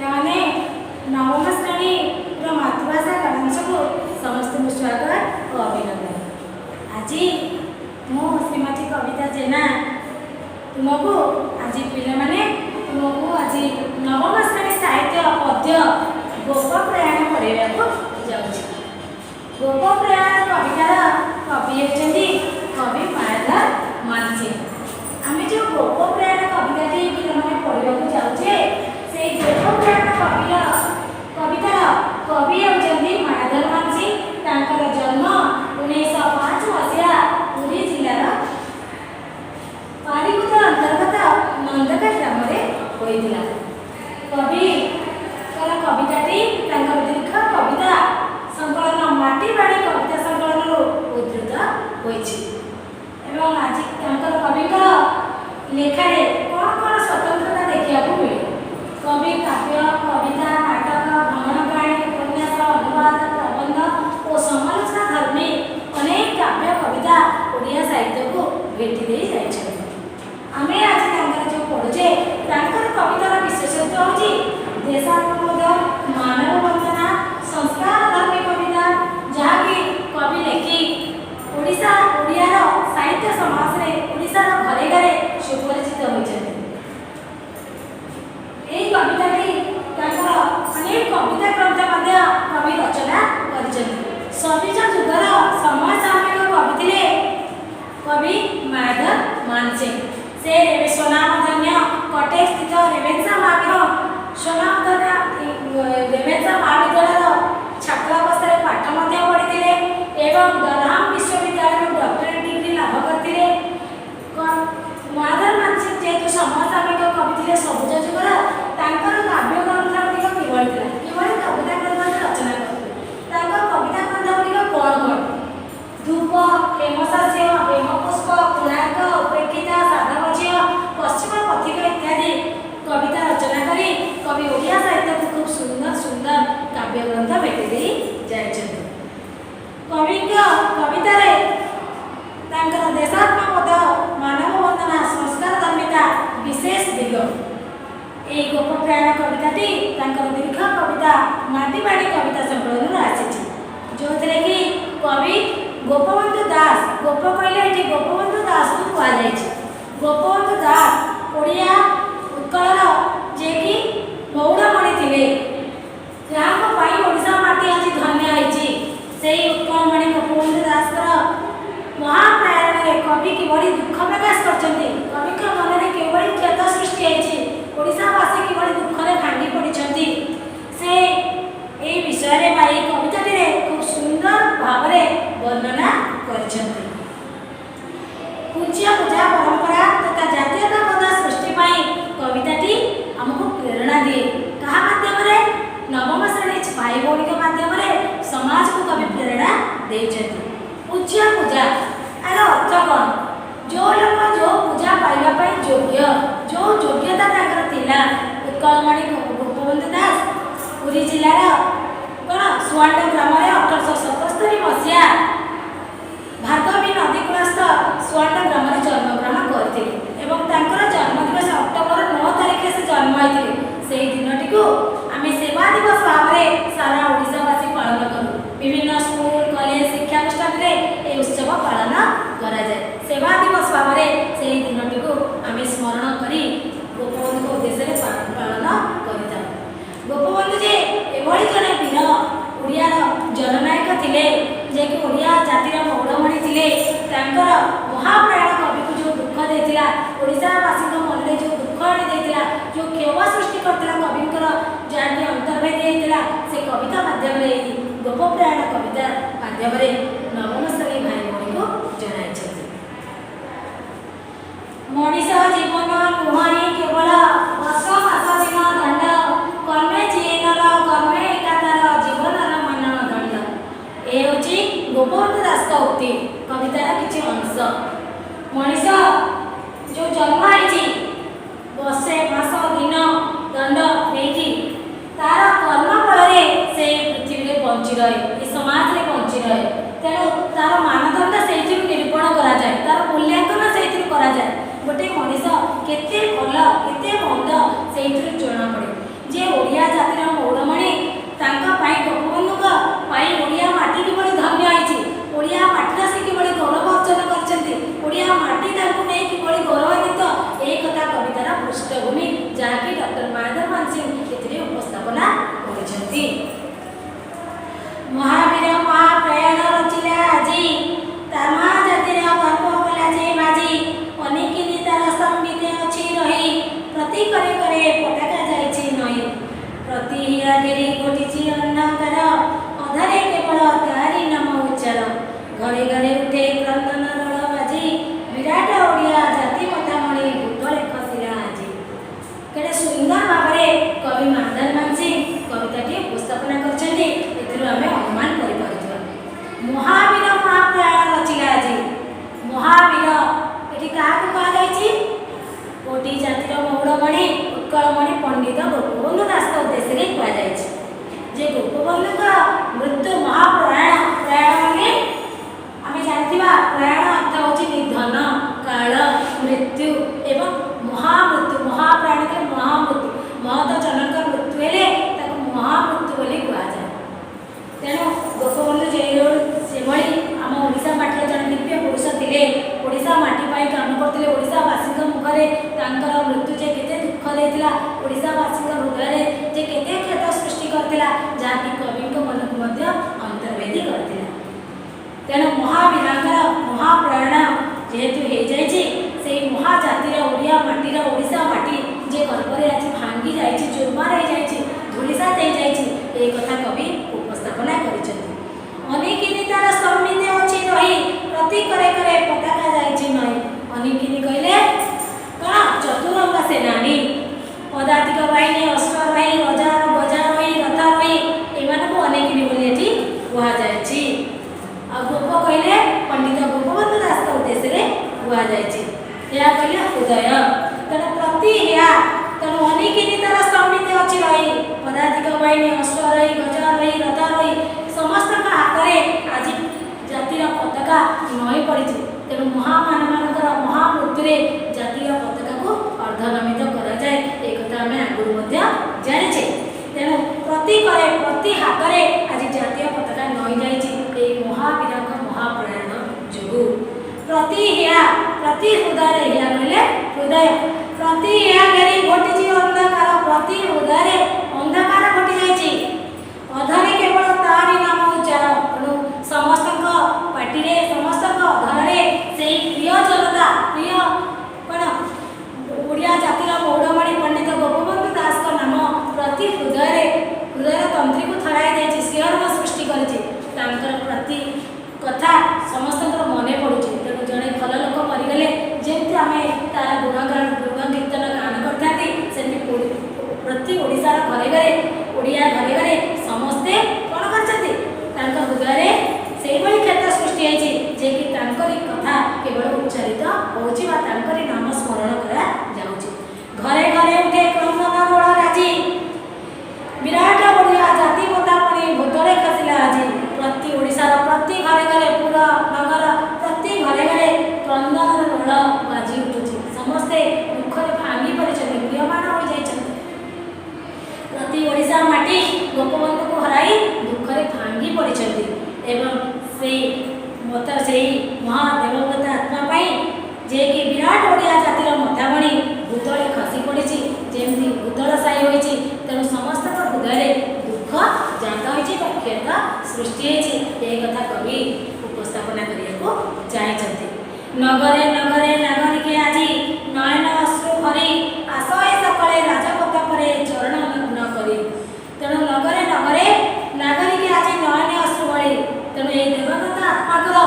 ପିଲାମାନେ ନବମ ଶ୍ରେଣୀର ମାତୃଭାଷା କାବ୍ୟାଂଶକୁ ସମସ୍ତଙ୍କୁ ସ୍ୱାଗତ ଓ ଅଭିନନ୍ଦନ। ଆଜି ମୁଁ ଶ୍ରୀମତୀ କବିତା ଜେନା ତୁମକୁ ପିଲାମାନେ ଆଜି ନବମ ଶ୍ରେଣୀ ସାହିତ୍ୟ ପଦ୍ୟ ଗୋପ ପ୍ରୟାଣ ପଢ଼ାଇବାକୁ ଯାଉଛି। ଗୋପ ପ୍ରୟାଣ କବିତାର କବି ହେଉଛନ୍ତି କବି ମାୟାଧର ମାନସିଂହ। ଆମେ ଯେଉଁ ଗୋପ ପ୍ରୟାଣ କବିତାଟି ପିଲାମାନେ ପଢ଼ିବାକୁ ଯାଉଛେ, ସେଇ ଗୋପ ପ୍ରୟାଣ କବିତାର କବି ହେଉଛନ୍ତି ମାୟାଧର ମାନସିଂହ। ତାଙ୍କର ଜନ୍ମ 1905 ମସିହା ପୁରୀ ଜିଲ୍ଲାର ପାରିକୁଦ ଅନ୍ତର୍ଗତ ନନ୍ଦକା ଗ୍ରାମରେ ହୋଇଥିଲା। କବିଙ୍କର କବିତାଟି ତାଙ୍କର ଦୀର୍ଘ କବିତା ସଂକଳନ ମାଟି ବାଡ଼ି କବିତା ସଂକଳନରୁ ଉଦ୍ଧୃତ ହୋଇଛି। ଏବଂ ଆଜି ତାଙ୍କର କବିଙ୍କର ଲେଖାରେ କ'ଣ କ'ଣ ସ୍ୱତନ୍ତ୍ରତା ଦେଖିବାକୁ ମିଳେ? କବି କାବ୍ୟ, କବିତା, ନାଟକ, ଭ୍ରମଣ କାହାଣୀ, ଉପନ୍ୟାସ, ଅନୁବାଦ, ପ୍ରବନ୍ଧ ଓ ସମାଲୋଚନା ଧର୍ମୀ ଅନେକ କାବ୍ୟ କବିତା ଓଡ଼ିଆ ସାହିତ୍ୟକୁ ଭେଟି ଦେଇ ଯାଇଛନ୍ତି। ଆମେ ଆଜି ତାଙ୍କର ଯେଉଁ ପଢ଼ୁଛେ, ତାଙ୍କର କବିତାର ବିଶେଷତ୍ୱ ହେଉଛି ଦେଶାତ୍ମବୋଧ, ମାନବ ବନ୍ଦନା, ସଂସ୍କାର ଧର୍ମୀ କବିତା, ଯାହାକି କବି ଲେଖି ଓଡ଼ିଆର ସାହିତ୍ୟ ସମାଜରେ ଓଡ଼ିଶାର ଘରେ ଘରେ ସୁପରିଚିତ ହୋଇଛନ୍ତି। ଏହି କବିତାଟି ତାଙ୍କର ଅନେକ କବିତା ଗ୍ରନ୍ଥ ମଧ୍ୟ କବି ରଚନା କରିଛନ୍ତି। ସବିଜ ଯୁଗର ସମସାମୟିକ କବି ଥିଲେ କବି ମାୟାଧର ମାନସିଂହ। ସେ ସ୍ୱନାମଧନ୍ୟ କଟକ ସ୍ଥିତ ରେଭେନ୍ସା ମହାବିଦ୍ୟାଳୟର ଛାତ୍ର ଅବସ୍ଥାରେ ପାଠ ମଧ୍ୟ ପଢ଼ିଥିଲେ ଏବଂ ଦରହାମ ବିଶ୍ୱବିଦ୍ୟାଳୟରୁ ଡକ୍ଟରେଟ୍ ଡିଗ୍ରୀ ଲାଭ କରିଥିଲେ। ମାୟାଧର ମାନସିଂହ ଯେହେତୁ ସମସାମୟିକ କବି ଥିଲେ ସବୁଜ ଯୁଗର, ତାଙ୍କର କାବ୍ୟ ଗ୍ରନ୍ଥ ଗୁଡ଼ିକ କିଭଳି ଥିଲା, କିଭଳି କବିତା ଗ୍ରନ୍ଥ ରଚନା କରିଥିଲେ, ତାଙ୍କ କବିତା ଗ୍ରନ୍ଥ ଗୁଡ଼ିକ କ'ଣ କ'ଣ? ଧୂପ, ହେମଶାସ୍ୟ, ହେମପୁଷ୍ପ, କୋଣାର୍କ, ଉପେକ୍ଷିତା, ସାଧବ ଝିଅ, ପଶ୍ଚିମ ପଥିକ ଇତ୍ୟାଦି କବିତା ରଚନା କରି କବି ଓଡ଼ିଆ ସାହିତ୍ୟକୁ ଖୁବ୍ ସୁନ୍ଦର ସୁନ୍ଦର କାବ୍ୟ ଗ୍ରନ୍ଥ ଭେଟି ଦେଇ ଯାଇଛନ୍ତି। କବିଙ୍କ କବିତାରେ ତାଙ୍କର ଦେଶାତ୍ମବୋଧ, ମାନବ ବନ୍ଦନା, ସଂସ୍କାର ଧର୍ମିତା ବିଶେଷ ଦିଗ। ଏହି ଗୋପ ପ୍ରୟାଣ କବିତାଟି ତାଙ୍କର ଦୀର୍ଘ କବିତା ମାଟି ବାଡ଼ି କବିତା ସଂକଳନରୁ ଆସିଛି, ଯେଉଁଥିରେ କି କବି ଗୋପବନ୍ଧୁ ଦାସ, ଗୋପ କହିଲେ ଏଠି ଗୋପବନ୍ଧୁ ଦାସଙ୍କୁ କୁହାଯାଇଛି। ଗୋପବନ୍ଧୁ ଦାସ ଓଡ଼ିଆ ଉତ୍କଳର ଯିଏକି ଗୌଡ଼ମଣି ଥିଲେ, ଯାହାଙ୍କ ପାଇଁ ଓଡ଼ିଶା ମାଟି ଆଜି ଧନ୍ୟ ହୋଇଛି। ସେହି ଉତ୍କଳମଣି ଗୋପବନ୍ଧୁ ଦାସଙ୍କର ମହାପ୍ରୟାଣରେ କବି କିଭଳି ଦୁଃଖ ପ୍ରକାଶ କରିଛନ୍ତି, କବିଙ୍କ ମନରେ କିଭଳି କ୍ଷତ ସୃଷ୍ଟି ହୋଇଛି, ଓଡ଼ିଶାବାସୀ କିଭଳି ଦୁଃଖରେ ଭାଙ୍ଗି ପଡ଼ିଛନ୍ତି, ସେ ଏହି ବିଷୟରେ ବା ଏହି କବିତାଟିରେ ଖୁବ୍ ସୁନ୍ଦର ଭାବରେ ବର୍ଣ୍ଣନା କରିଛନ୍ତି। ପୂଜ୍ୟ ପୂଜା ପରମ୍ପରା ତଥା ଜାତୀୟତାବାଦ ସୃଷ୍ଟି ପାଇଁ କବିତାଟି ଆମକୁ ପ୍ରେରଣା ଦିଏ। କାହା ମାଧ୍ୟମରେ? ନବମ ଶ୍ରେଣୀ ଭାଇ ଭଉଣୀଙ୍କ ମାଧ୍ୟମରେ ସମାଜକୁ କବି ପ୍ରେରଣା ଦେଇଛନ୍ତି। ପୂଜ୍ୟ ପୂଜା, ଏହାର ଅର୍ଥ କ'ଣ? ଯେଉଁ ଲୋକ ଯେଉଁ ପୂଜା ପାଇବା ପାଇଁ ଯୋଗ୍ୟ, ଯେଉଁ ଯୋଗ୍ୟତା ତାଙ୍କର ଥିଲା। ଉତ୍କଳମଣି ଗୋପବନ୍ଧୁ ଦାସ ପୁରୀ ଜିଲ୍ଲାର ସୁଆଣ୍ଡ ଗ୍ରାମରେ 1877 ମସିହା ଭାର୍ଗବୀ ନଦୀକୂଳସ୍ଥ ସୁଆଣ୍ଡ ଗ୍ରାମରେ ଜନ୍ମଗ୍ରହଣ କରିଥିଲେ ଏବଂ ତାଙ୍କର ଜନ୍ମଦିବସ ଅକ୍ଟୋବର 9 ତାରିଖରେ ସେ ଜନ୍ମ ହୋଇଥିଲେ। ସେହି ଦିନଟିକୁ ଆମେ ସେବା ଦିବସ ଭାବରେ ସାରା ଓଡ଼ିଶାବାସୀ ପାଳନ କରୁ। ବିଭିନ୍ନ ସ୍କୁଲ, କଲେଜ, ଶିକ୍ଷାନୁଷ୍ଠାନରେ ଏହି ଉତ୍ସବ ପାଳନ କରାଯାଏ। ସେବା ଦିବସ ଭାବରେ ସେହି ଦିନଟିକୁ ଆମେ ସ୍ମରଣ କରି ଗୋପବନ୍ଧୁଙ୍କ ଉଦ୍ଦେଶ୍ୟରେ ପାଳନ କରିଥାଉ। ଗୋପବନ୍ଧୁ ଯେ ଏଭଳି ଜଣେ ବୀର ଓଡ଼ିଆର ଜନନାୟକ ଥିଲେ, ଯିଏକି ଓଡ଼ିଆ ଜାତିର ଗୌଡ଼ମଣି ଥିଲେ, ତାଙ୍କର ମହାପ୍ରୟାଣ କବିକୁ ଯେଉଁ ଦୁଃଖ ଦେଇଥିଲା, ଓଡ଼ିଶାବାସୀଙ୍କ ମନରେ ଯେଉଁ ଦୁଃଖ ଆଣି ଦେଇଥିଲା, ଯେଉଁ କ୍ଷୋଭ ସୃଷ୍ଟି କରିଥିଲା କବିଙ୍କର, ଯାହାକି ଅନ୍ତର୍ଭେଦ ହେଇଥିଲା, ସେ କବିତା ମାଧ୍ୟମରେ, ଏହି ଗୋପ ପ୍ରୟାଣ କବିତା ମାଧ୍ୟମରେ ନବମ ଶ୍ରେଣୀ ଭାଇ ଭଉଣୀକୁ ଜଣାଇଛନ୍ତି। ମଣିଷ ଜୀବନ ନୁହଁ କେବଳ ବର୍ଷ ମାସ ଦିନ ଦଣ୍ଡ, କର୍ମେ ଜୀନର କର୍ମେ ଏକାତାର ଜୀବନର ମାନଦଣ୍ଡ। ଏ ହେଉଛି ଗୋପବନ୍ଧୁ ଦାସଙ୍କ ଉକ୍ତି, କବିତାର କିଛି ଅଂଶ। ମଣିଷ ଯେଉଁ ଜନ୍ମ ହେଇଛି ବର୍ଷେ ମାସ ଦିନ ଦଣ୍ଡ ନେଇକି, ତାର କର୍ମ ଫଳରେ ସେ ପୃଥିବୀରେ ବଞ୍ଚି ରହେ, ଏ ସମାଜରେ ବଞ୍ଚି ରହେ। ତେଣୁ ତାର ମାନଦଣ୍ଡ ସେଇଥିରୁ ନିରୂପଣ କରାଯାଏ, ତାର ମୂଲ୍ୟାଙ୍କନ ସେଇଥିରୁ କରାଯାଏ। ଗୋଟେ ମଣିଷ କେତେ ଭଲ କେତେ ମନ୍ଦ ସେଇଥିରୁ ଜଣାପଡ଼େ। ଯେ ଓଡ଼ିଆ उत्कलमणि पंडित गोपबंधु दास उद्देश्य कहुई जे गोपबंधु मृत्यु महाप्रयाण प्रयाण माने आम जानते प्रयाण अर्थ हूँ निधन काल मृत्यु एवं महामृत्यु महाप्राण के महामृत्यु महत जनक मृत्यु हेले महामृत्यु बोली कहुए। तेणु गोपबंधु से आम ओडिशा माटी जन दिव्य पुरुष थे ओडिशा माटी काम करते ओडिशावासी मुखरे मृत्यु जे केते दुख देता ओडिशावासी हृदय जे केते क्षत सृष्टि करथिला जहाँकि कवि मन को अंतर्वेदी करथिला। तेणु महावीरांकर महाप्रयाण जेहेतु हो जाए से महाजातिर ओडिया माटीर ओडिशा माटी जे गर्भरे आज भांगी जाए चूरमार हो जाए धूलिसात हो जाए कथा कवि उपस्थापना करिसेंति। तार समिति अच्छी रही प्रति करे करे पताका जाइए नई अनेकिनी कहले कौन चतुरंग सेनानी पदातिक बाहिनी अस्त्र रही रजार गजा रही रथ रही एमान को अनेकिनी बोली एठी कुआ जायछि। आ गोप कहले पंडित गोपबंधु दास उद्देश्य कुआ जायछि या कहले हृदय तेणु प्रति या तेणु अनेकिनी तार समिति अच्छी रही पदातिक बाहिनी अस्त्र रही गजा रही रथ रही समस्त हाथ में आज जातिर पताका नई पड़ी तेणु महामानकर महामृत्यु जातिर पताका को अर्धनमित कराए एक आम आगुरी जाने। तेणु प्रति करे प्रति हाथ में आज जातीय पताका नई जाए महावीर महाप्रयाण जो प्रति प्रति हृदय कहले हृदय प्रति घेरी घटी अंधकार प्रति हृदय अंधकार घटी जाए अधरे केवल तारी नाम उच्चार तेणु समस्त पार्टी समस्त अधरे से प्रिय जनता प्रिय कौन ओडिया जातिर मौड़मणि पंडित गोपबंधु दास नाम प्रति हृदय हृदय तंत्री को थराई दे शिहरण सृष्टि कर प्रति कथा समस्त मन पड़ुचे। तेणु जड़े भल लोक मरीगले जमी आम तार गुण कीर्तन गान करते प्रति ओडिशार घरे घरे ओडिया घरे घरे समस्ते कौन कर हृदय से क्षेत्र सृष्टि होती जे कि कथा केवल उच्चारित होची नाम स्मरण करा जाउची। घरे घरे उठे क्रंदन रोल राजी विराट ओडिया जाति मतापणी भूतले खसिला आज प्रति ओडिशार प्रति घरे घरे पूरा नगर प्रति घरे घरे क्रंदन रोल बाजी उठुची समस्ते दुखरे भांगी पड़े म्रियमाण हो जाए प्रति ओडिशा माटी गोपबंधु को हराई दुखरे भांगी पड़े एवं से मत से महादेवगत आत्मा जे कि विराट ओडिया जातिर मतामणि भूतले खसी पड़ी जमी भूतल साई होती तेणु समस्त हृदय दुख जात होता सृष्टि होती कथा कवि उपस्थापना करने को चाहते। नगरे नगरे नागरिके आज नयन अश्रु भरी आशय सकले राजपथ पर चरण नग्न करी तेणु नगरे नगरे नागरिके आज नयन अश्रु भरी तेणु ये देवगत आत्माकर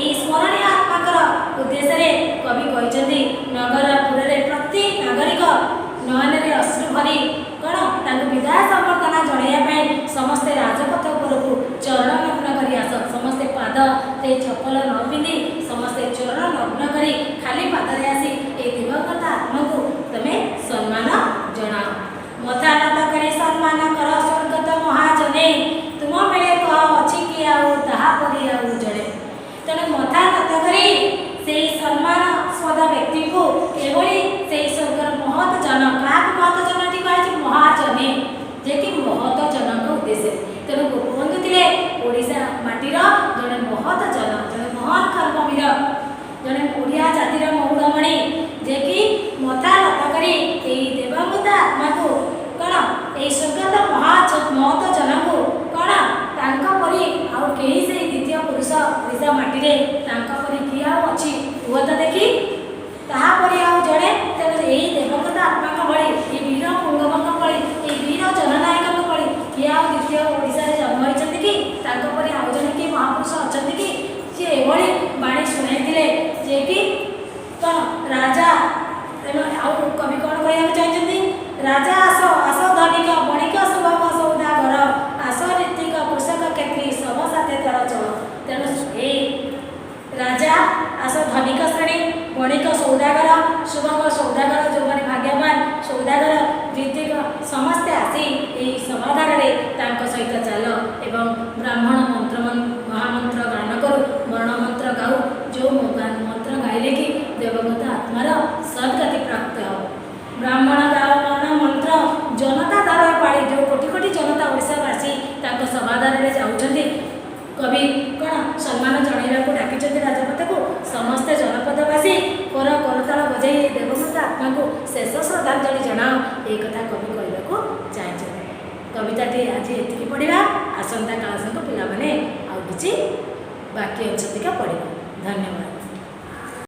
ये स्मरणीय आत्माकर उद्देश्य कवि कहते नगरपुर प्रति नागरिक नयन अश्रु भरी कौन विदाय संबर्धना जणाइवाई समस्ते राजपथ उपरकू चरण नग्न कर आस समस्ते पाद से चपल न पिंधि समस्ते चरण नग्न करी खाली पादरे आसी ए दिवगत आत्मा को तमे सम्मान जनाओ मथा नत करे सम्मान कर स्वर्गत महाजने तुम बेले कह अच्छी कि आउ ताहा परी आउ जड़े तेणु मथा नत करी से सम्मान स्पद व्यक्ति को एभली से स्वर्गर महत जन क्या महत जन टी कह महाजने जे कि महत जनक उद्देश्य तेणु गोपबंधु थे ओडिशा माटीर जड़े महत जन जड़े महान कर्मवीर जड़े ओडिया जातिर मौड़मणि जे कि मथा लता करी देवगत आत्मा को कौन ये स्वर्गत महत जन को कौन परी आउ कहीं से द्वितीय पुरुष ओडिशा माटी परी किए अच्छी हुआ तो देखी तापरी आउ जड़े तेणु यही देवगत आत्मा भली ये वीर पुंगवंग भली ये वीर जननायक भली किए आउ द्वितीय ओडिशा जन्म होती कि परी आउ जन किए महापुरुष अच्छा कि सी एभली बाणी शुणाई जे कि कौन राजा आउ कवि कौन कहना चाहते राजा आस आस धनिक बणिक सुभग सौदागर आस ऋतिक कृषक क्षेत्री सब साथे तर चल तेणु ए राजा आस धनिक श्रेणी बणिक सौदागर सुभग सौदागर जो भाग्यवान सौदागर श्रद्धांजलि जनाओ ए कथा कवि कहवाक चाहते। कविताटी आज एतिकी पढ़ा आसंता क्लास को पिला माने आउ किछि बाकी अंश टिका पढ़िबा। धन्यवाद।